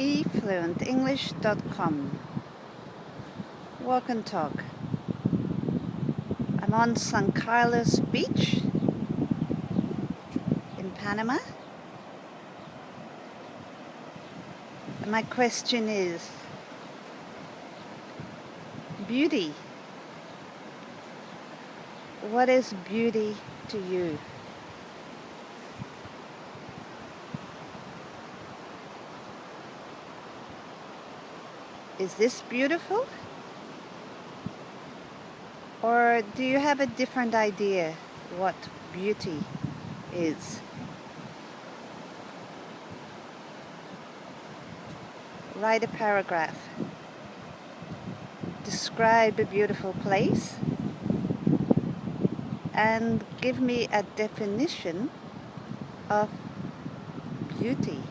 efluentenglish.com. Walk and talk. I'm on San Carlos Beach in Panama. And my question is, beauty. What is beauty to you? Is this beautiful? Or do you have a different idea what beauty is? Write a paragraph. Describe a beautiful place and give me a definition of beauty.